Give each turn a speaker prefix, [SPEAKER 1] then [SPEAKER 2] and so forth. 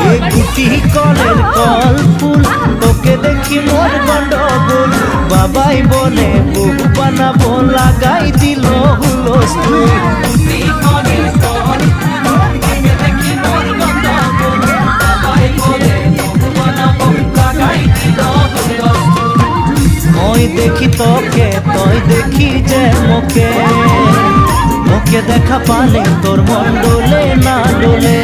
[SPEAKER 1] এ গুটি কলের কল ফুল তোকে দেখি মোর গন্ডগোল বাবাই বলে বহু বানাবো লাগাই দিল হুলস্থুল মই দেখি তোকে তুই দেখি যে মোকে মোকে দেখা পালে তোর মন ডোলে না ডোলে